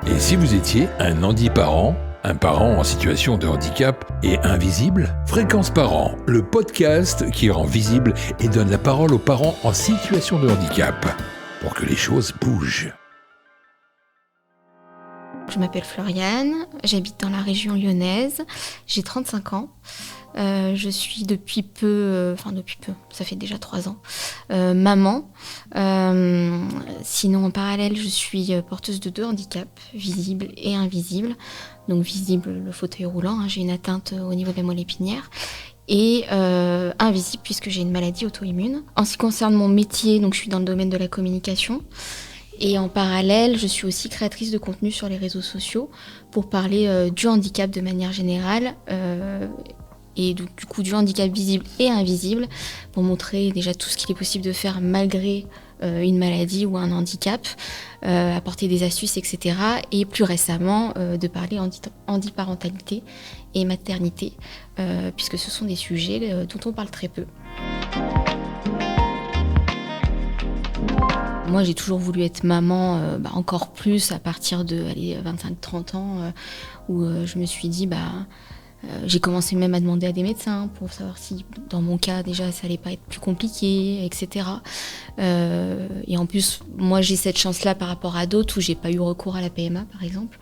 Et si vous étiez un handiparent, un parent en situation de handicap et invisible? Fréquence Parents, le podcast qui rend visible et donne la parole aux parents en situation de handicap pour que les choses bougent. Je m'appelle Floriane, j'habite dans la région lyonnaise, j'ai 35 ans. Je suis depuis peu, ça fait déjà 3 ans, maman. Sinon, en parallèle, je suis porteuse de 2 handicaps, visibles et invisibles. Donc visible, le fauteuil roulant, j'ai une atteinte au niveau de la moelle épinière. Et invisible, puisque j'ai une maladie auto-immune. En ce qui concerne mon métier, donc je suis dans le domaine de la communication. Et en parallèle, je suis aussi créatrice de contenu sur les réseaux sociaux pour parler du handicap de manière générale. Et du coup du handicap visible et invisible, pour montrer déjà tout ce qu'il est possible de faire malgré une maladie ou un handicap, apporter des astuces, etc. Et plus récemment, de parler handiparentalité et maternité, puisque ce sont des sujets dont on parle très peu. Moi, j'ai toujours voulu être maman, encore plus à partir de 25-30 ans, où je me suis dit... j'ai commencé même à demander à des médecins pour savoir si, dans mon cas, déjà, ça allait pas être plus compliqué, etc. Et en plus, moi, j'ai cette chance-là par rapport à d'autres où j'ai pas eu recours à la PMA, par exemple,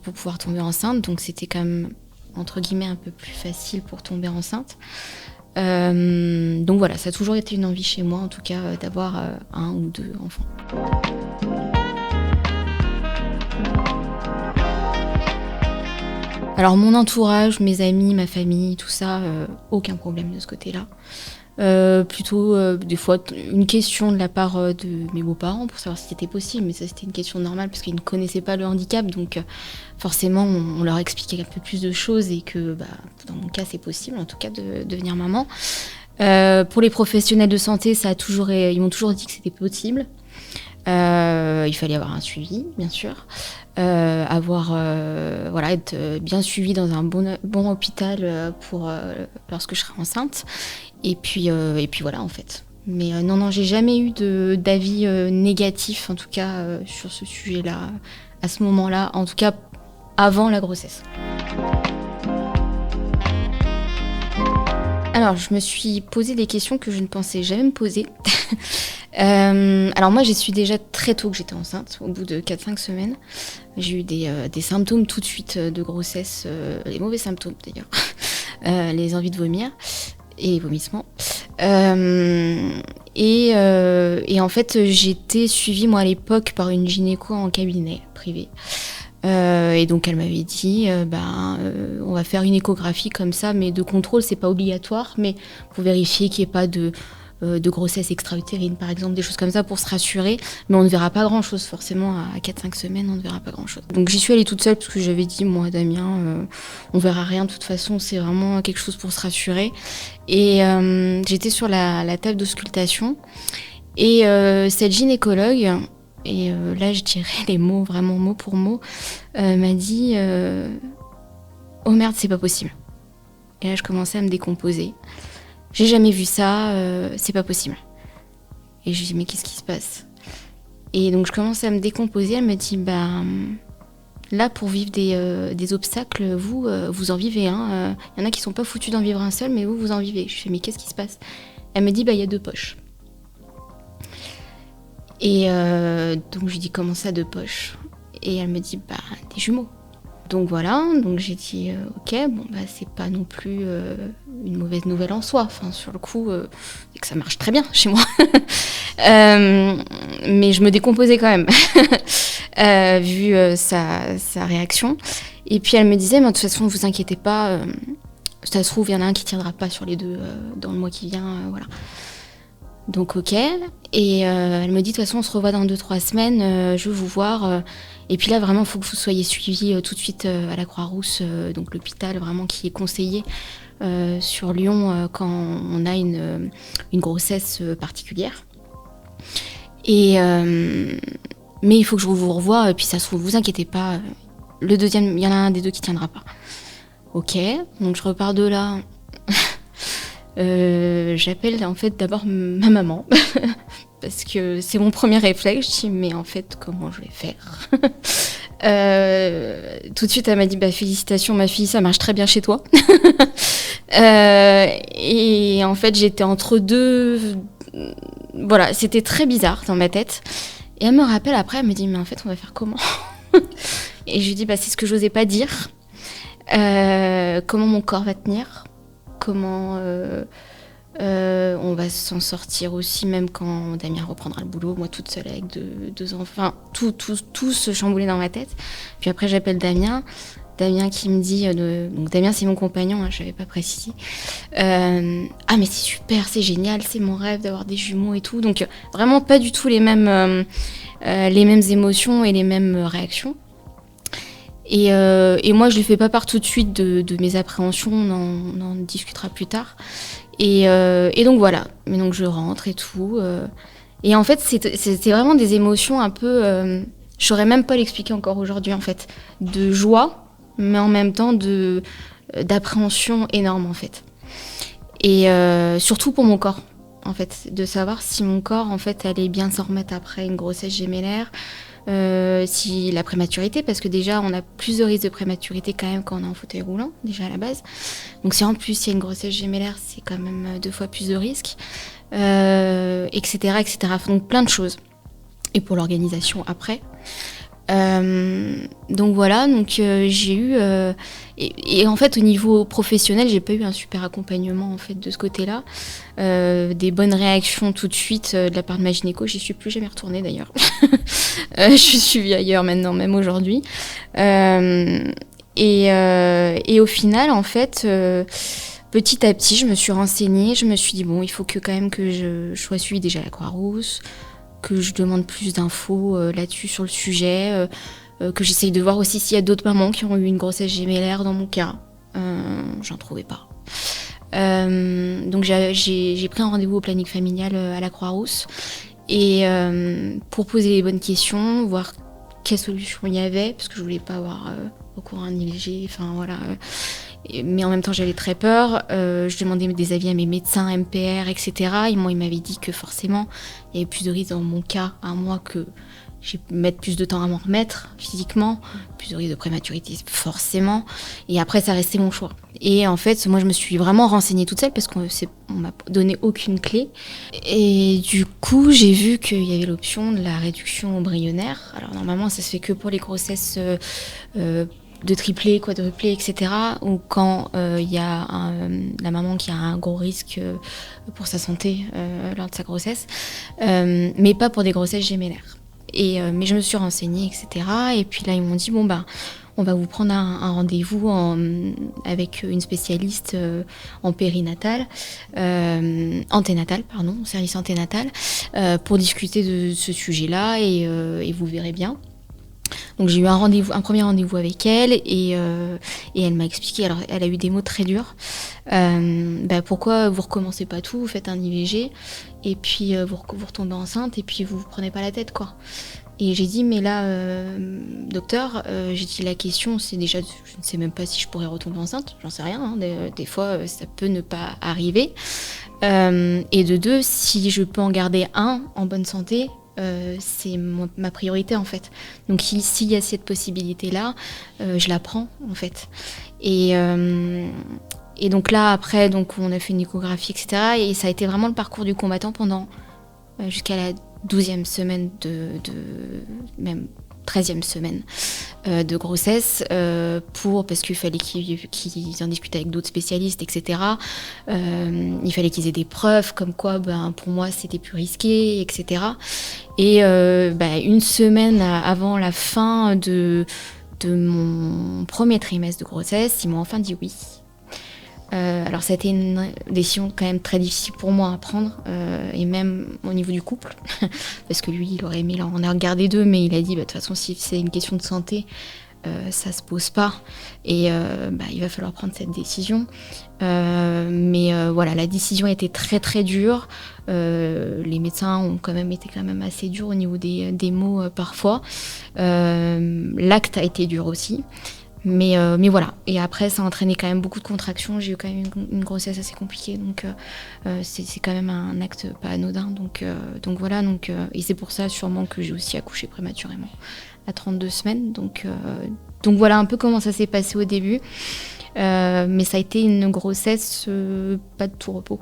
pour pouvoir tomber enceinte. Donc, c'était quand même, entre guillemets, un peu plus facile pour tomber enceinte. Donc voilà, ça a toujours été une envie chez moi, en tout cas, d'avoir 1 ou 2 enfants. Alors mon entourage, mes amis, ma famille, tout ça, aucun problème de ce côté-là. Plutôt des fois une question de la part de mes beaux-parents pour savoir si c'était possible, mais ça c'était une question normale parce qu'ils ne connaissaient pas le handicap, donc forcément on leur expliquait un peu plus de choses et que dans mon cas c'est possible en tout cas de devenir maman. Pour les professionnels de santé, ils m'ont toujours dit que c'était possible. Il fallait avoir un suivi, bien sûr. Être bien suivi dans un bon hôpital pour lorsque je serai enceinte. Et puis voilà, en fait. Mais non, j'ai jamais eu d'avis négatif, en tout cas, sur ce sujet-là, à ce moment-là, en tout cas, avant la grossesse. Alors, je me suis posé des questions que je ne pensais jamais me poser. Alors moi, j'ai su déjà très tôt que j'étais enceinte, au bout de 4-5 semaines. J'ai eu des symptômes tout de suite de grossesse, les mauvais symptômes d'ailleurs, les envies de vomir et vomissements. Et en fait, j'étais suivie, moi, à l'époque, par une gynéco en cabinet privé. Et donc elle m'avait dit on va faire une échographie comme ça, mais de contrôle, c'est pas obligatoire, mais pour vérifier qu'il n'y ait pas de grossesse extra-utérine, par exemple, des choses comme ça pour se rassurer, mais on ne verra pas grand-chose, forcément, à 4-5 semaines, on ne verra pas grand-chose. Donc j'y suis allée toute seule, parce que j'avais dit, moi, Damien, on verra rien, de toute façon, c'est vraiment quelque chose pour se rassurer. Et j'étais sur la table d'auscultation, et cette gynécologue, et là, je dirais les mots, vraiment mot pour mot, m'a dit « Oh merde, c'est pas possible ». Et là, je commençais à me décomposer. J'ai jamais vu ça, c'est pas possible. Et je lui dis, mais qu'est-ce qui se passe? Et donc je commence à me décomposer, elle me dit, là pour vivre des obstacles, vous en vivez un. Y en a qui sont pas foutus d'en vivre un seul, mais vous en vivez. Je fais, mais qu'est-ce qui se passe? Elle me dit, y a 2 poches. Et donc je lui dis, comment ça 2 poches? Et elle me dit, des jumeaux. Donc voilà, donc j'ai dit ok, c'est pas non plus une mauvaise nouvelle en soi. Enfin, sur le coup, c'est que ça marche très bien chez moi. Mais je me décomposais quand même, vu sa réaction. Et puis elle me disait, mais de toute façon, ne vous inquiétez pas, ça se trouve, il y en a un qui tiendra pas sur les 2 dans le mois qui vient, voilà. Donc ok, et elle me dit de toute façon on se revoit dans 2-3 semaines, je veux vous voir, et puis là vraiment il faut que vous soyez suivis tout de suite à la Croix-Rousse, donc l'hôpital vraiment qui est conseillé sur Lyon quand on a une grossesse particulière. Et mais il faut que je vous revoie, et puis ça se trouve, vous inquiétez pas, le deuxième, il y en a un des 2 qui tiendra pas. Ok, donc je repars de là. J'appelle en fait d'abord ma maman parce que c'est mon premier réflexe. Je dis mais en fait comment je vais faire Tout de suite, elle m'a dit félicitations, ma fille, ça marche très bien chez toi. Et en fait, j'étais entre deux. Voilà, c'était très bizarre dans ma tête. Et elle me rappelle après, elle me dit mais en fait, on va faire comment? Et je lui dis c'est ce que j'osais pas dire. Comment mon corps va tenir? Comment on va s'en sortir aussi, même quand Damien reprendra le boulot, moi toute seule avec deux enfants, tout se chamboulait dans ma tête. Puis après j'appelle Damien qui me dit, donc Damien c'est mon compagnon, je n'avais pas précisé, mais c'est super, c'est génial, c'est mon rêve d'avoir des jumeaux et tout, donc vraiment pas du tout les mêmes émotions et les mêmes réactions. Et moi je lui fais pas part tout de suite de mes appréhensions, on en discutera plus tard. Et donc voilà, mais donc je rentre et tout. Et en fait, c'était vraiment des émotions un peu... je saurais même pas l'expliquer encore aujourd'hui, en fait. De joie, mais en même temps d'appréhension énorme, en fait. Et surtout pour mon corps, en fait. De savoir si mon corps, en fait, allait bien s'en remettre après une grossesse gémellaire. Si la prématurité, parce que déjà on a plus de risques de prématurité quand même quand on est en fauteuil roulant, déjà à la base. Donc si en plus il y a une grossesse gémellaire, c'est quand même 2 fois plus de risques, etc., etc. Donc plein de choses. Et pour l'organisation après. Donc voilà, j'ai eu... et en fait au niveau professionnel, j'ai pas eu un super accompagnement en fait de ce côté-là. Des bonnes réactions tout de suite de la part de ma gynéco, j'y suis plus jamais retournée d'ailleurs. Je suis suivie ailleurs maintenant, même aujourd'hui. Et au final, en fait, petit à petit, je me suis renseignée, je me suis dit il faut quand même que je sois suivie déjà à la Croix-Rousse, que je demande plus d'infos là-dessus sur le sujet, que j'essaye de voir aussi s'il y a d'autres mamans qui ont eu une grossesse gémellaire dans mon cas. J'en trouvais pas. Donc j'ai pris un rendez-vous au planning familial à la Croix-Rousse et pour poser les bonnes questions, voir quelle solution il y avait, parce que je voulais pas avoir recours à un IVG, enfin voilà. Mais en même temps j'avais très peur, je demandais des avis à mes médecins, MPR, etc. Et moi ils m'avaient dit que forcément il y avait plus de risques dans mon cas à moi, que je vais mettre plus de temps à m'en remettre physiquement, plus de risques de prématurité forcément, et après ça restait mon choix. Et en fait moi je me suis vraiment renseignée toute seule parce qu'on m'a donné aucune clé, et du coup j'ai vu qu'il y avait l'option de la réduction embryonnaire. Alors normalement ça se fait que pour les grossesses de triplé, quadruplé, etc. Ou quand y a la maman qui a un gros risque pour sa santé lors de sa grossesse, mais pas pour des grossesses gémellaires. Mais je me suis renseignée, etc. Et puis là, ils m'ont dit, on va vous prendre un rendez-vous avec une spécialiste en périnatal, service anténatal, pour discuter de ce sujet-là, et vous verrez bien. Donc j'ai eu un premier rendez-vous avec elle, et elle m'a expliqué, alors elle a eu des mots très durs, pourquoi vous recommencez pas tout, vous faites un IVG, et puis vous retombez enceinte, et puis vous prenez pas la tête, quoi. Et j'ai dit, mais là, docteur, j'ai dit, la question, c'est déjà, je ne sais même pas si je pourrais retomber enceinte, j'en sais rien, hein, des fois, ça peut ne pas arriver. Et de 2, si je peux en garder un en bonne santé, c'est ma priorité, en fait. Donc, s'il y a cette possibilité-là, je la prends, en fait. Et donc là, après, on a fait une échographie, etc. Et ça a été vraiment le parcours du combattant pendant jusqu'à la 12e semaine même 13e semaine de grossesse, parce qu'il fallait qu'ils en discutent avec d'autres spécialistes, etc. Il fallait qu'ils aient des preuves comme quoi pour moi c'était plus risqué, etc. Et une semaine avant la fin de mon premier trimestre de grossesse, ils m'ont enfin dit oui. Alors ça a été une décision quand même très difficile pour moi à prendre, et même au niveau du couple, parce que lui il aurait aimé, on a regardé 2, mais il a dit de toute façon si c'est une question de santé, ça se pose pas, et il va falloir prendre cette décision. Mais voilà, la décision a été très très dure, les médecins ont quand même été assez durs au niveau des mots parfois, l'acte a été dur aussi. Mais voilà, et après ça a entraîné quand même beaucoup de contractions, j'ai eu quand même une grossesse assez compliquée, donc c'est quand même un acte pas anodin, donc voilà, et c'est pour ça sûrement que j'ai aussi accouché prématurément à 32 semaines. Donc voilà un peu comment ça s'est passé au début. Mais ça a été une grossesse pas de tout repos.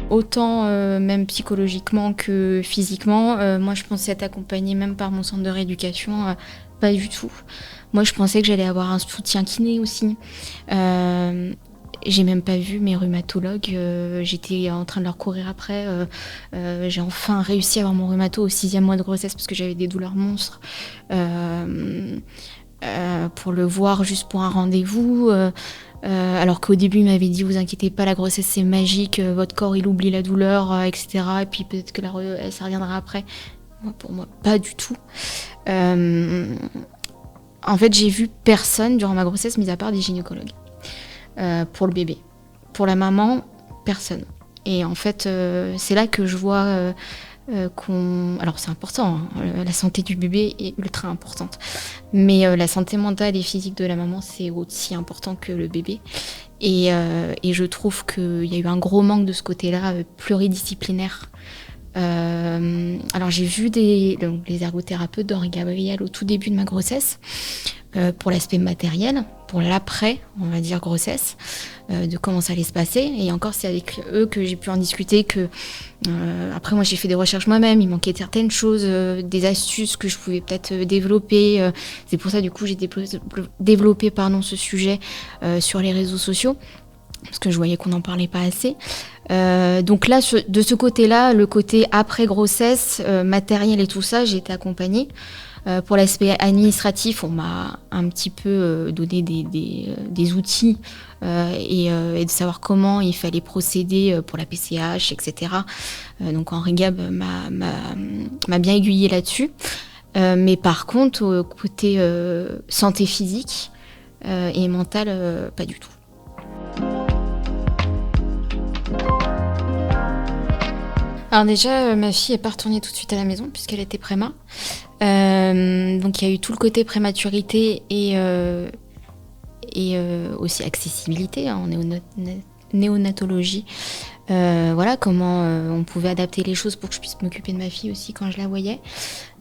Autant même psychologiquement que physiquement. Moi, je pensais être accompagnée même par mon centre de rééducation. Pas du tout. Moi, je pensais que j'allais avoir un soutien kiné aussi. J'ai même pas vu mes rhumatologues. J'étais en train de leur courir après. J'ai enfin réussi à avoir mon rhumato au 6e mois de grossesse parce que j'avais des douleurs monstres. Pour le voir juste pour un rendez-vous. Alors qu'au début, il m'avait dit, vous inquiétez pas, la grossesse c'est magique, votre corps il oublie la douleur, etc. Et puis peut-être que ça reviendra après. Pour moi, pas du tout. En fait, j'ai vu personne durant ma grossesse, mis à part des gynécologues. Pour le bébé. Pour la maman, personne. Et en fait, c'est là que je vois alors c'est important, hein, la santé du bébé est ultra importante. Mais la santé mentale et physique de la maman, c'est aussi important que le bébé. Et je trouve qu'il y a eu un gros manque de ce côté-là, pluridisciplinaire. Alors j'ai vu les ergothérapeutes d'Henri Gabriel au tout début de ma grossesse, pour l'aspect matériel, pour l'après, on va dire, grossesse, de comment ça allait se passer. Et encore, c'est avec eux que j'ai pu en discuter. Après, moi, j'ai fait des recherches moi-même. Il manquait certaines choses, des astuces que je pouvais peut-être développer. C'est pour ça, du coup, j'ai développé ce sujet sur les réseaux sociaux, parce que je voyais qu'on n'en parlait pas assez. Donc là, de ce côté-là, le côté après-grossesse, matériel et tout ça, j'ai été accompagnée. Pour l'aspect administratif, on m'a un petit peu donné des outils et de savoir comment il fallait procéder pour la PCH, etc. Donc Henri Gab m'a bien aiguillée là-dessus. Mais par contre, côté santé physique et mentale, pas du tout. Alors déjà, ma fille n'est pas retournée tout de suite à la maison puisqu'elle était préma. Donc il y a eu tout le côté prématurité et aussi accessibilité en néonatologie. Voilà comment on pouvait adapter les choses pour que je puisse m'occuper de ma fille aussi quand je la voyais.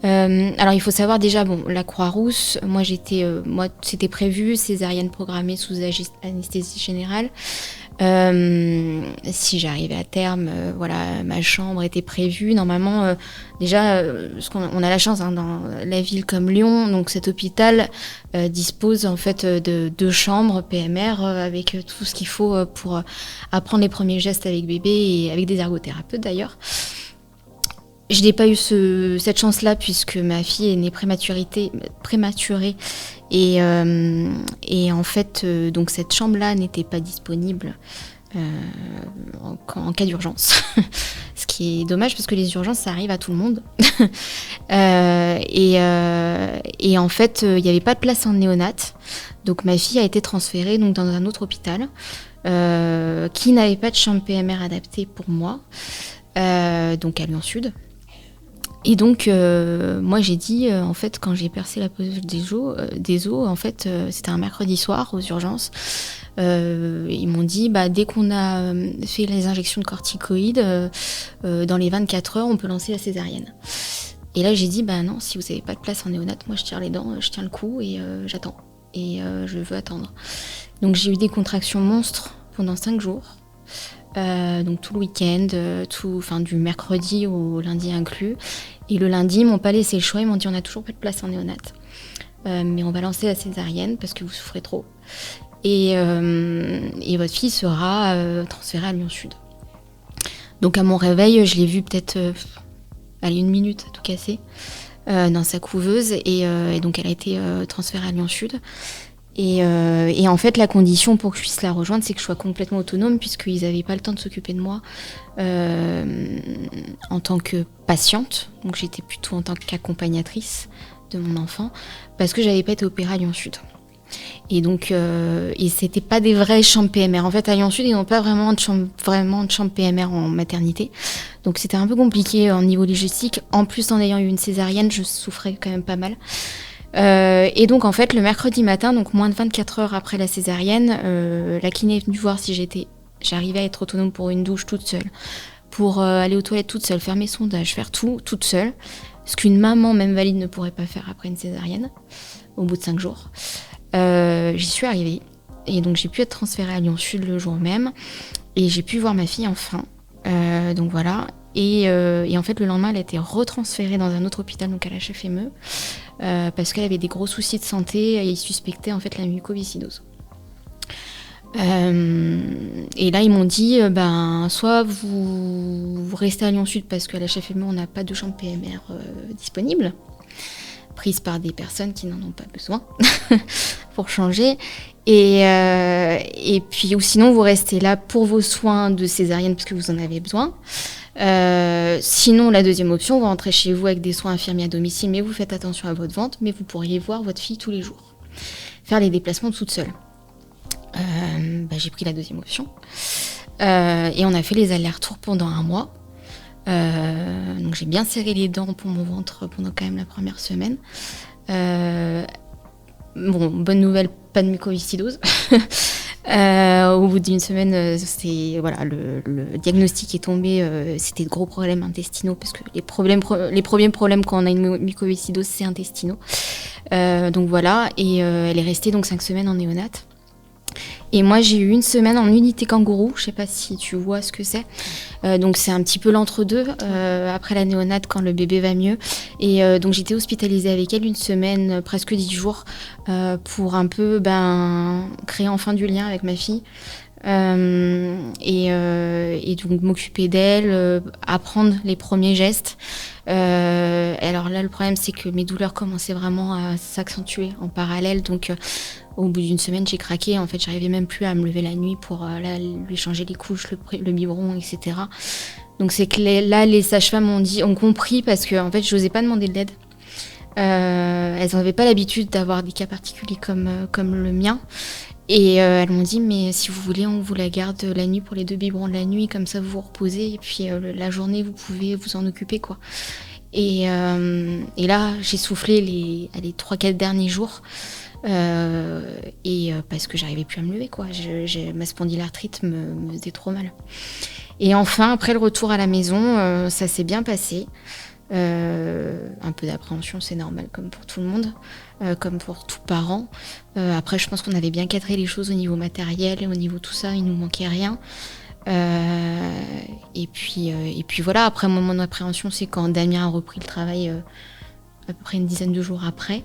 Alors il faut savoir déjà, la Croix-Rousse, moi c'était prévu, césarienne programmée sous anesthésie générale. Si j'arrivais à terme, ma chambre était prévue. Normalement, déjà, on a la chance dans la ville comme Lyon, donc cet hôpital dispose en fait de 2 chambres PMR avec tout ce qu'il faut pour apprendre les premiers gestes avec bébé et avec des ergothérapeutes d'ailleurs. Je n'ai pas eu cette chance-là puisque ma fille est née prématurée et en fait donc cette chambre-là n'était pas disponible en cas d'urgence. Ce qui est dommage parce que les urgences ça arrive à tout le monde. Et en fait il n'y avait pas de place en néonat, donc ma fille a été transférée donc dans un autre hôpital qui n'avait pas de chambre PMR adaptée pour moi, donc à Lyon Sud. Et donc, moi, j'ai dit, en fait, quand j'ai percé la poche des os, en fait, c'était un mercredi soir aux urgences. Ils m'ont dit, dès qu'on a fait les injections de corticoïdes, dans les 24 heures, on peut lancer la césarienne. Et là, j'ai dit, non, si vous n'avez pas de place en néonat, moi, je tire les dents, je tiens le coup et j'attends. Et je veux attendre. Donc, j'ai eu des contractions monstres pendant 5 jours. Donc tout le week-end, du mercredi au lundi inclus. Et le lundi, ils m'ont pas laissé le choix, ils m'ont dit on n'a toujours pas de place en néonat. Mais on va lancer la césarienne parce que vous souffrez trop. Et votre fille sera transférée à Lyon Sud. Donc à mon réveil, je l'ai vue peut-être 1 minute à tout casser dans sa couveuse. Et donc elle a été transférée à Lyon Sud. Et en fait, la condition pour que je puisse la rejoindre, c'est que je sois complètement autonome, puisqu'ils n'avaient pas le temps de s'occuper de moi en tant que patiente. Donc j'étais plutôt en tant qu'accompagnatrice de mon enfant, parce que j'avais pas été opérée à Lyon Sud. Et donc, et c'était pas des vraies chambres PMR. En fait, à Lyon Sud, ils n'ont pas vraiment de chambre PMR en maternité. Donc c'était un peu compliqué en niveau logistique. En plus, en ayant eu une césarienne, je souffrais quand même pas mal. Et donc en fait le mercredi matin, donc moins de 24 heures après la césarienne, la kiné est venue voir si j'arrivais à être autonome pour une douche toute seule. pour aller aux toilettes toute seule, faire mes sondages, faire tout toute seule. Ce qu'une maman, même valide, ne pourrait pas faire après une césarienne, au bout de 5 jours. J'y suis arrivée. Et donc, j'ai pu être transférée à Lyon Sud le jour même. Et j'ai pu voir ma fille enfin. Donc voilà. Et en fait, le lendemain, elle a été retransférée dans un autre hôpital, donc à la HFME, parce qu'elle avait des gros soucis de santé et ils suspectaient en fait la mucoviscidose. Et là, ils m'ont dit, soit vous restez à Lyon Sud parce qu'à la HFME, on n'a pas de chambre PMR disponible, prise par des personnes qui n'en ont pas besoin pour changer. Et puis, ou sinon, vous restez là pour vos soins de césarienne parce que vous en avez besoin. Sinon, la deuxième option, vous rentrez chez vous avec des soins infirmiers à domicile, mais vous faites attention à votre ventre, mais vous pourriez voir votre fille tous les jours, faire les déplacements toute seule. J'ai pris la deuxième option. Et on a fait les allers-retours pendant 1 mois. Donc j'ai bien serré les dents pour mon ventre pendant quand même la première semaine. Bonne nouvelle, pas de mucoviscidose. Au bout d'une semaine, le diagnostic est tombé. C'était de gros problèmes intestinaux parce que les premiers problèmes quand on a une mucoviscidose, c'est intestinaux. Donc voilà, et elle est restée donc 5 semaines en néonate. Et moi, j'ai eu 1 semaine en unité kangourou. Je sais pas si tu vois ce que c'est. Donc, c'est un petit peu l'entre-deux après la néonate quand le bébé va mieux. Et donc, j'étais hospitalisée avec elle 1 semaine, presque 10 jours, pour un peu créer enfin du lien avec ma fille. Et donc, m'occuper d'elle, apprendre les premiers gestes. Alors là, le problème, c'est que mes douleurs commençaient vraiment à s'accentuer en parallèle. Donc, au bout d'1 semaine, j'ai craqué. En fait, j'arrivais même plus à me lever la nuit pour lui changer les couches, le biberon, etc. Donc, c'est que les sages-femmes ont compris parce que en fait, je n'osais pas demander de l'aide. Elles n'avaient pas l'habitude d'avoir des cas particuliers comme le mien. Et elles m'ont dit, mais si vous voulez, on vous la garde la nuit pour les 2 biberons de la nuit, comme ça vous vous reposez, et puis la journée, vous pouvez vous en occuper, quoi. Et là, j'ai soufflé les 3-4 derniers jours, parce que j'arrivais plus à me lever, quoi. Ma spondylarthrite me faisait trop mal. Et enfin, après le retour à la maison, ça s'est bien passé. Un peu d'appréhension, c'est normal, comme pour tout le monde, comme pour tout parent. Après, je pense qu'on avait bien cadré les choses au niveau matériel et au niveau tout ça, il nous manquait rien. Et puis voilà, après mon moment d'appréhension, c'est quand Damien a repris le travail à peu près une dizaine de jours après.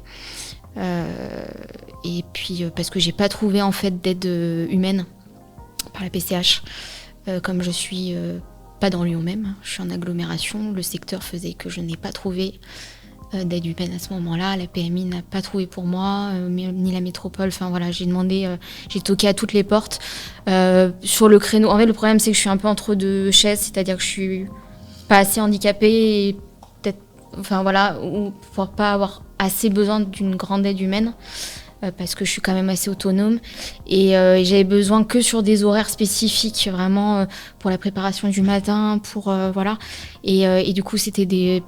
Et puis parce que j'ai pas trouvé en fait d'aide humaine par la PCH, comme je suis pas dans Lyon même, je suis en agglomération, le secteur faisait que je n'ai pas trouvé d'aide humaine à ce moment-là, la PMI n'a pas trouvé pour moi, ni la métropole, enfin voilà, j'ai toqué à toutes les portes sur le créneau. En fait, le problème c'est que je suis un peu entre 2 chaises, c'est-à-dire que je suis pas assez handicapée et peut-être, enfin voilà, ou pour pas avoir assez besoin d'une grande aide humaine. Parce que je suis quand même assez autonome et j'avais besoin que sur des horaires spécifiques vraiment pour la préparation du matin, pour voilà, et du coup c'était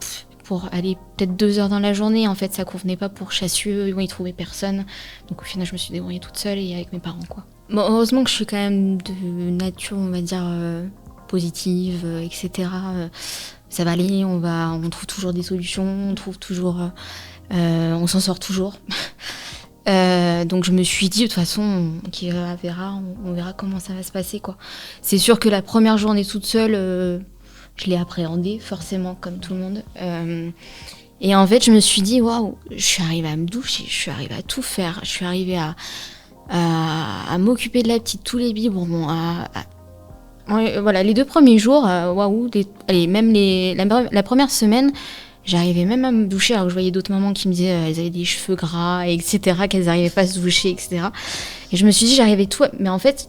pour aller peut-être 2 heures dans la journée, en fait ça convenait pas pour Chassieux, ils trouvaient personne, donc au final je me suis débrouillée toute seule et avec mes parents, quoi. Bon, heureusement que je suis quand même de nature, on va dire, positive, etc. Ça va aller, on trouve toujours des solutions, on s'en sort toujours. Donc je me suis dit, de toute façon, on verra comment ça va se passer, quoi. C'est sûr que la première journée toute seule, je l'ai appréhendée, forcément, comme tout le monde. Et en fait, je me suis dit, waouh, je suis arrivée à me doucher, je suis arrivée à tout faire, je suis arrivée à m'occuper de la petite, tous les biberons, voilà, les 2 premiers jours, waouh, la première semaine, j'arrivais même à me doucher, alors que je voyais d'autres mamans qui me disaient elles avaient des cheveux gras, etc., qu'elles n'arrivaient pas à se doucher, etc. Et je me suis dit, j'arrivais tout, mais en fait,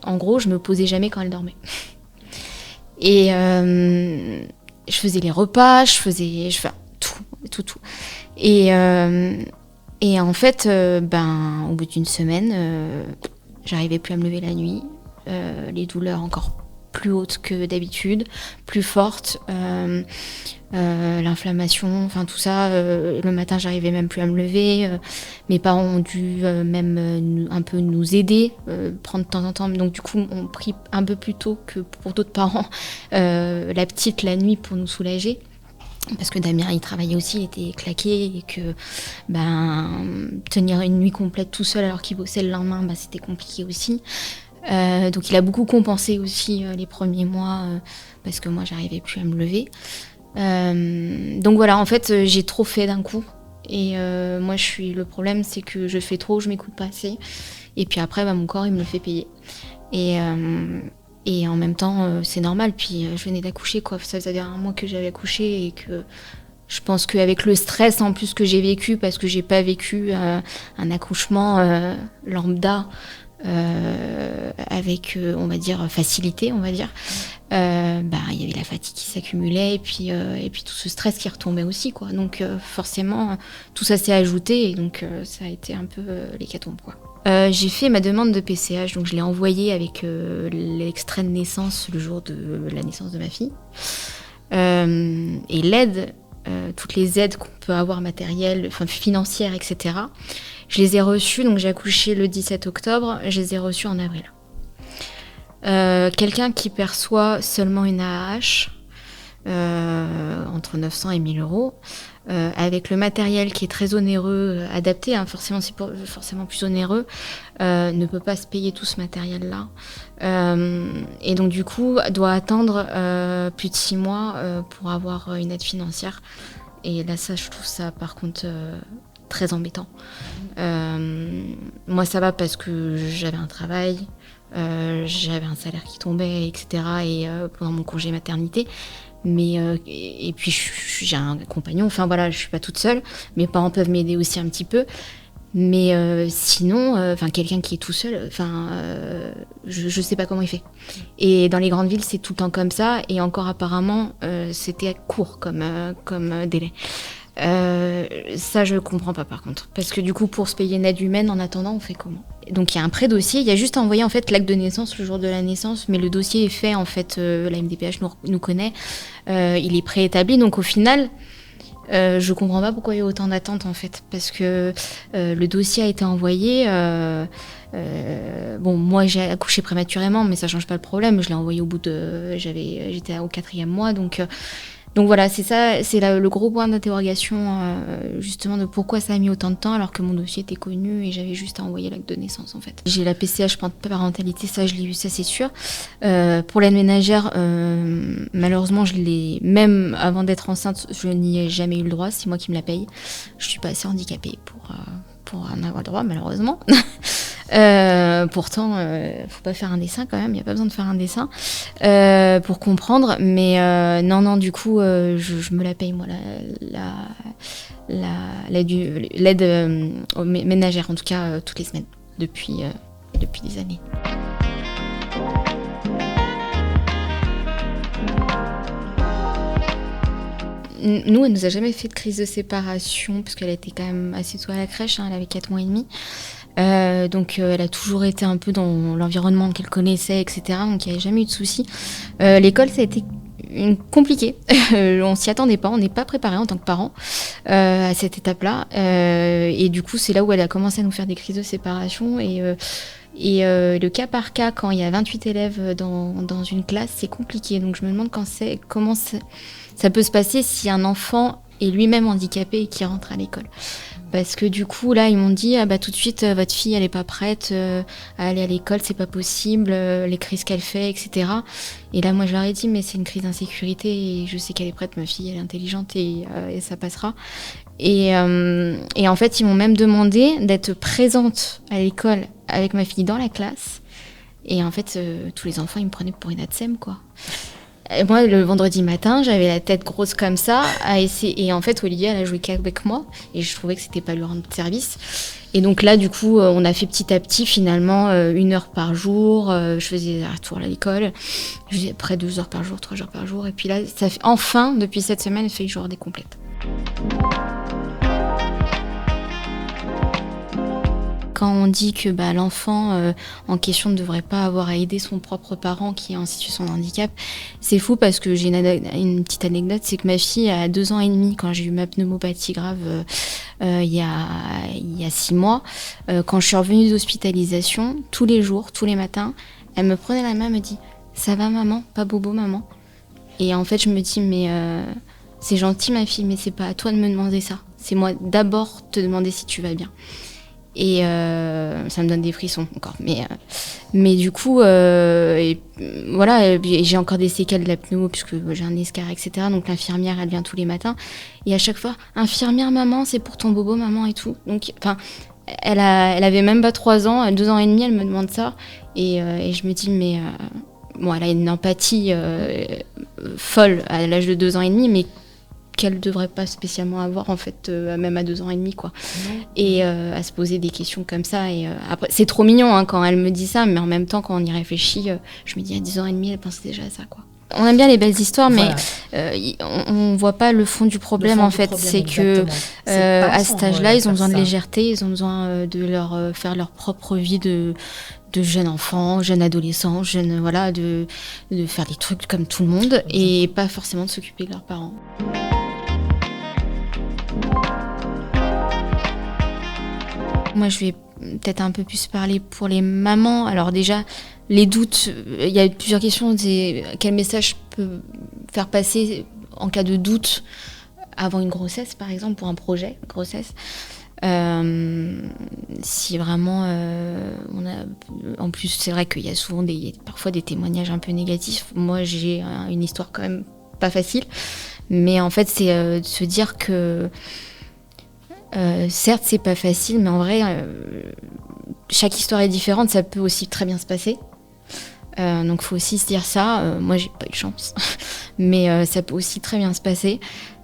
en gros, je me posais jamais quand elle dormait. Et je faisais les repas, je faisais tout. Et en fait, au bout d'1 semaine, j'arrivais plus à me lever la nuit, les douleurs encore plus hautes que d'habitude, plus fortes. l'inflammation, enfin tout ça. Le matin, j'arrivais même plus à me lever. Mes parents ont dû même un peu nous aider, prendre de temps en temps. Donc du coup, on prit un peu plus tôt que pour d'autres parents la petite la nuit pour nous soulager. Parce que Damien, il travaillait aussi, il était claqué et que tenir une nuit complète tout seul alors qu'il bossait le lendemain, c'était compliqué aussi. Donc il a beaucoup compensé aussi les premiers mois parce que moi, j'arrivais plus à me lever. Donc voilà, en fait, j'ai trop fait d'un coup. Et moi, le problème, c'est que je fais trop, je m'écoute pas assez. Et puis après, mon corps, il me le fait payer. Et en même temps, c'est normal. Puis je venais d'accoucher, quoi. Ça faisait 1 mois que j'avais accouché et que je pense qu'avec le stress en plus que j'ai vécu, parce que j'ai pas vécu un accouchement lambda avec, on va dire, facilité, on va dire. Il y avait la fatigue qui s'accumulait et puis tout ce stress qui retombait aussi, quoi. Donc forcément, tout ça s'est ajouté et donc ça a été un peu l'hécatombe, quoi. J'ai fait ma demande de PCH, donc je l'ai envoyée avec l'extrait de naissance le jour de la naissance de ma fille. Et l'aide, toutes les aides qu'on peut avoir matérielles, financières, etc., je les ai reçues, donc j'ai accouché le 17 octobre, je les ai reçues en avril. Quelqu'un qui perçoit seulement une AAH, entre 900 et 1000 euros, avec le matériel qui est très onéreux, adapté, forcément c'est forcément plus onéreux, ne peut pas se payer tout ce matériel-là. Et donc du coup, doit attendre plus de 6 mois pour avoir une aide financière. Et là, ça, je trouve ça par contre très embêtant. Moi, ça va parce que j'avais un travail, j'avais un salaire qui tombait, etc. Et pendant mon congé maternité. Mais et puis j'ai un compagnon, je suis pas toute seule. Mes parents peuvent m'aider aussi un petit peu. Mais sinon, quelqu'un qui est tout seul, je sais pas comment il fait. Et dans les grandes villes, c'est tout le temps comme ça. Et encore apparemment, c'était court comme délai. Ça, je comprends pas par contre. Parce que du coup, pour se payer une aide humaine, en attendant, on fait comment ? Donc il y a un pré-dossier, il y a juste à envoyer en fait l'acte de naissance le jour de la naissance, mais le dossier est fait en fait, la MDPH nous connaît, il est préétabli, donc au final, je comprends pas pourquoi il y a autant d'attentes en fait, parce que le dossier a été envoyé, moi j'ai accouché prématurément, mais ça change pas le problème, je l'ai envoyé j'étais au 4e mois, donc voilà, c'est ça, c'est le gros point d'interrogation, justement, de pourquoi ça a mis autant de temps alors que mon dossier était connu et j'avais juste à envoyer l'acte de naissance, en fait. J'ai la PCH parentalité, ça je l'ai eu, ça c'est sûr. Pour l'aide ménagère, malheureusement, même avant d'être enceinte, je n'y ai jamais eu le droit, c'est moi qui me la paye. Je suis pas assez handicapée pour en avoir le droit, malheureusement. Pourtant, faut pas faire un dessin quand même, il n'y a pas besoin de faire un dessin pour comprendre, mais non, du coup, je me la paye, moi, l'aide ménagère, en tout cas, toutes les semaines, depuis des années. Nous, elle nous a jamais fait de crise de séparation, parce qu'elle était quand même assez tôt à la crèche, elle avait 4 mois et demi. Donc elle a toujours été un peu dans l'environnement qu'elle connaissait, etc. Donc il n'y avait jamais eu de soucis. L'école, ça a été compliqué. On s'y attendait pas, on n'est pas préparé en tant que parents à cette étape-là. Et du coup, c'est là où elle a commencé à nous faire des crises de séparation. Et le cas par cas, quand il y a 28 élèves dans une classe, c'est compliqué. Donc je me demande comment ça peut se passer si un enfant est lui-même handicapé et qui rentre à l'école. Parce que du coup, là, ils m'ont dit, tout de suite, votre fille, elle est pas prête à aller à l'école, c'est pas possible, les crises qu'elle fait, etc. Et là, moi, je leur ai dit, mais c'est une crise d'insécurité et je sais qu'elle est prête, ma fille, elle est intelligente et ça passera. Et en fait, ils m'ont même demandé d'être présente à l'école avec ma fille dans la classe. Et en fait, tous les enfants, ils me prenaient pour une ATSEM, quoi. Et moi, le vendredi matin, j'avais la tête grosse comme ça, à essayer. Et en fait, Olivier, elle a joué qu'avec moi, et je trouvais que c'était pas lui rendre service. Et donc là, du coup, on a fait petit à petit, finalement, 1 heure par jour. Je faisais des retours à l'école. Je faisais près 2 heures par jour, 3 heures par jour. Et puis là, ça fait, enfin, depuis cette semaine, elle fait une journée complète. quand on dit que l'enfant en question ne devrait pas avoir à aider son propre parent qui est en situation de handicap, c'est fou parce que j'ai une petite anecdote, c'est que ma fille a 2 ans et demi, quand j'ai eu ma pneumopathie grave il y a 6 mois, quand je suis revenue d'hospitalisation, tous les jours, tous les matins, elle me prenait la main, elle me dit « Ça va maman, pas bobo maman ?» Et en fait je me dis « Mais c'est gentil ma fille, mais c'est pas à toi de me demander ça. C'est moi d'abord te demander si tu vas bien. » Et ça me donne des frissons encore. Mais du coup, voilà, j'ai encore des séquelles de la pneumo puisque j'ai un escar, etc. Donc l'infirmière, elle vient tous les matins. Et à chaque fois, infirmière, maman, c'est pour ton bobo, maman et tout. Donc, elle avait même pas 3 ans, 2 ans et demi, elle me demande ça. Et je me dis, mais bon, elle a une empathie folle à l'âge de 2 ans et demi, mais qu'elle devrait pas spécialement avoir en fait, même à 2 ans et demi quoi. Et à se poser des questions comme ça. Et après, c'est trop mignon quand elle me dit ça, mais en même temps quand on y réfléchit, je me dis à 10 ans et demi, elle pense déjà à ça quoi. On aime bien les belles histoires, voilà. Mais on voit pas le fond du problème en fait. C'est que à cet âge-là, ils ont besoin de légèreté, ils ont besoin de leur faire leur propre vie de jeunes enfants, jeunes adolescents, jeunes voilà, de faire des trucs comme tout le monde et pas forcément de s'occuper de leurs parents. Moi, je vais peut-être un peu plus parler pour les mamans. Alors déjà, les doutes, il y a plusieurs questions. C'est quel message peut faire passer en cas de doute avant une grossesse, par exemple, pour un projet grossesse. Si vraiment on a, en plus c'est vrai qu'il y a souvent parfois des témoignages un peu négatifs. Moi, j'ai une histoire quand même pas facile, mais en fait, c'est de se dire que certes, c'est pas facile, mais en vrai, chaque histoire est différente. Ça peut aussi très bien se passer. Donc, faut aussi se dire ça. Moi, j'ai pas eu de chance, mais ça peut aussi très bien se passer.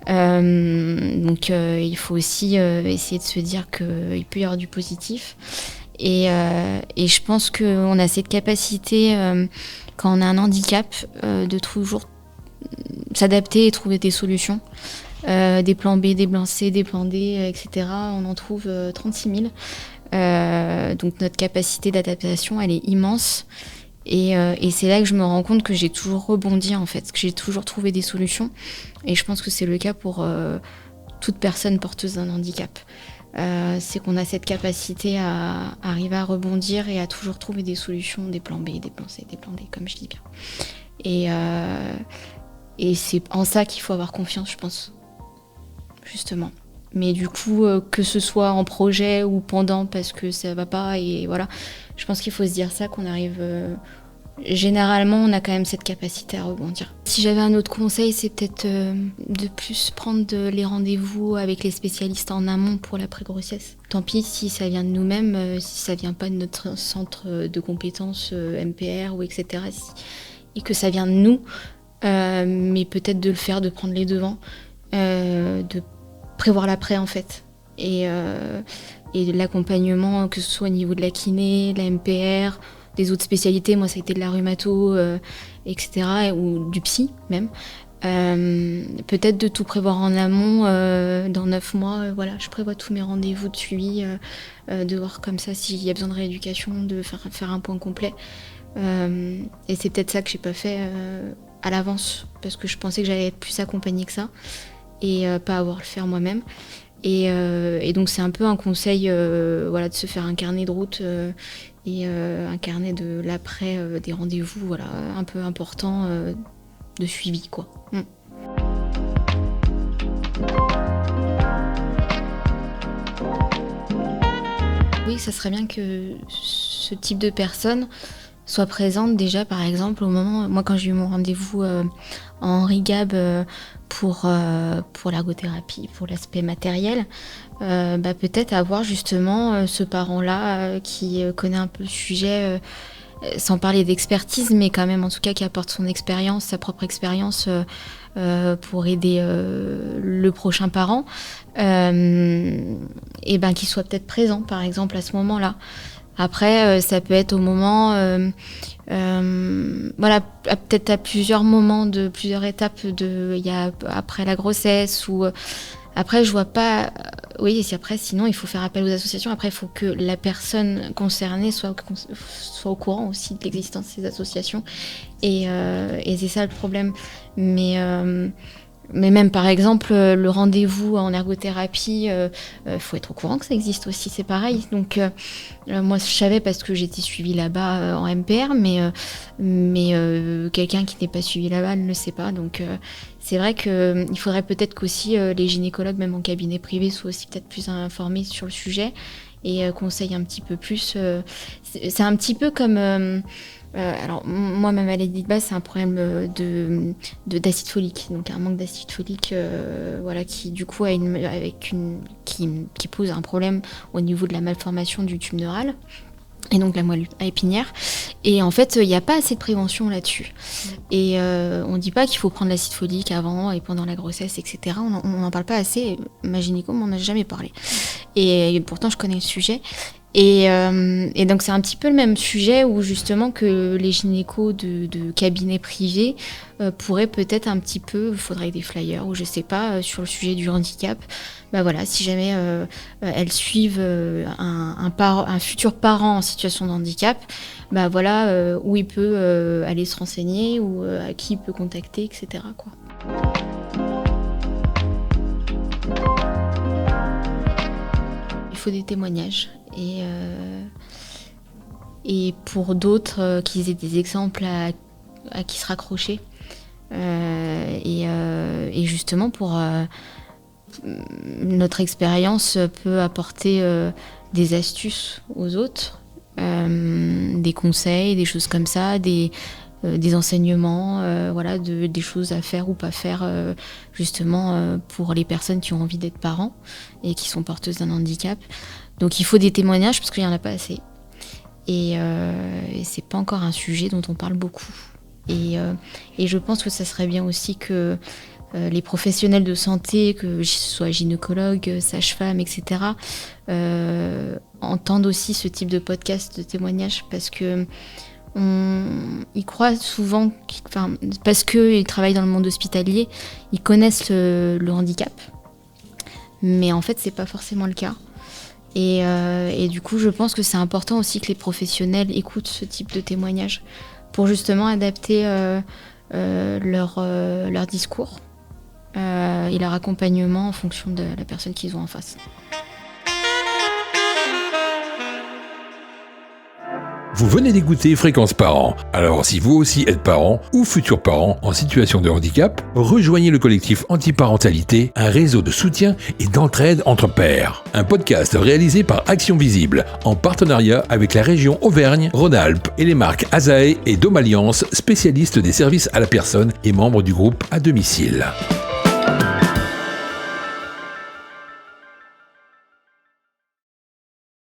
Donc, il faut aussi essayer de se dire qu'il peut y avoir du positif. Et je pense qu'on a cette capacité, quand on a un handicap, de toujours s'adapter et trouver des solutions. Des plans B, des plans C, des plans D, etc. On en trouve 36 000. Donc notre capacité d'adaptation, elle est immense. Et c'est là que je me rends compte que j'ai toujours rebondi, en fait, que j'ai toujours trouvé des solutions. Et je pense que c'est le cas pour toute personne porteuse d'un handicap. C'est qu'on a cette capacité à arriver à rebondir et à toujours trouver des solutions, des plans B, des plans C, des plans D, comme je dis bien. Et c'est en ça qu'il faut avoir confiance, je pense. Justement. Mais du coup, que ce soit en projet ou pendant parce que ça va pas, et voilà, je pense qu'il faut se dire ça, qu'on arrive... généralement, on a quand même cette capacité à rebondir. Si j'avais un autre conseil, c'est peut-être de plus prendre les rendez-vous avec les spécialistes en amont pour la pré-grossesse. Tant pis si ça vient de nous-mêmes, si ça vient pas de notre centre de compétences MPR ou etc. Et que ça vient de nous, mais peut-être de le faire, de prendre les devants, de prévoir l'après en fait, et de l'accompagnement, que ce soit au niveau de la kiné, de la MPR, des autres spécialités. Moi ça a été de la rhumato, etc., ou du psy même. Peut-être de tout prévoir en amont, dans 9 mois, voilà, je prévois tous mes rendez-vous de suivi, de voir comme ça s'il y a besoin de rééducation, de faire un point complet. Et c'est peut-être ça que j'ai pas fait à l'avance, parce que je pensais que j'allais être plus accompagnée que ça, et pas avoir à le faire moi-même. Et donc c'est un peu un conseil, voilà, de se faire un carnet de route, et un carnet de l'après, des rendez-vous, voilà, un peu important, de suivi, quoi. Oui, ça serait bien que ce type de personne soit présente déjà, par exemple, au moment... Moi, quand j'ai eu mon rendez-vous en RIGAB pour l'ergothérapie, pour l'aspect matériel, peut-être avoir justement ce parent-là qui connaît un peu le sujet, sans parler d'expertise, mais quand même, en tout cas, qui apporte son expérience, sa propre expérience pour aider le prochain parent, et qu'il soit peut-être présent, par exemple, à ce moment-là. Après, ça peut être au moment, voilà, peut-être à plusieurs moments, plusieurs étapes, il y a après la grossesse, ou Après, je vois pas. Oui, et après, sinon, il faut faire appel aux associations. Après, il faut que la personne concernée soit au courant aussi de l'existence de ces associations. Et c'est ça le problème. Mais même, par exemple, le rendez-vous en ergothérapie, faut être au courant que ça existe aussi, c'est pareil. Donc, moi, je savais parce que j'étais suivie là-bas en MPR, mais quelqu'un qui n'est pas suivi là-bas ne le sait pas. Donc, c'est vrai qu'il faudrait peut-être qu'aussi les gynécologues, même en cabinet privé, soient aussi peut-être plus informés sur le sujet et conseillent un petit peu plus. C'est un petit peu comme... alors, moi, ma maladie de base, c'est un problème d'acide folique. Donc, un manque d'acide folique, voilà, qui, du coup, qui pose un problème au niveau de la malformation du tube neural. Et donc, la moelle épinière. Et en fait, il n'y a pas assez de prévention là-dessus. Et on ne dit pas qu'il faut prendre l'acide folique avant et pendant la grossesse, etc. On n'en parle pas assez. Ma gynéco m'en a jamais parlé. Et pourtant, je connais le sujet. Et donc c'est un petit peu le même sujet où justement que les gynécos de cabinets privés pourraient peut-être un petit peu, il faudrait des flyers ou je sais pas, sur le sujet du handicap. Bah voilà, si jamais elles suivent un futur parent en situation de handicap, bah voilà où il peut aller se renseigner ou à qui il peut contacter, etc. quoi. Il faut des témoignages. Et pour d'autres, qu'ils aient des exemples à qui se raccrocher. Et justement, pour notre expérience peut apporter des astuces aux autres, des conseils, des choses comme ça, des enseignements, voilà, des choses à faire ou pas faire, justement pour les personnes qui ont envie d'être parents et qui sont porteuses d'un handicap. Donc il faut des témoignages parce qu'il n'y en a pas assez. Et c'est pas encore un sujet dont on parle beaucoup. Et je pense que ça serait bien aussi que les professionnels de santé, que ce soit gynécologues, sages-femmes, etc., entendent aussi ce type de podcast de témoignages parce que ils croient souvent, parce qu'ils travaillent dans le monde hospitalier, ils connaissent le handicap. Mais en fait, c'est pas forcément le cas. Et du coup, je pense que c'est important aussi que les professionnels écoutent ce type de témoignages pour justement adapter leur discours et leur accompagnement en fonction de la personne qu'ils ont en face. Vous venez d'écouter Fréquence Parents. Alors si vous aussi êtes parent ou futur parent en situation de handicap, rejoignez le collectif Antiparentalité, un réseau de soutien et d'entraide entre pairs. Un podcast réalisé par Action Visible en partenariat avec la région Auvergne-Rhône-Alpes et les marques Azae et Dom Alliance, spécialistes des services à la personne et membres du groupe à domicile.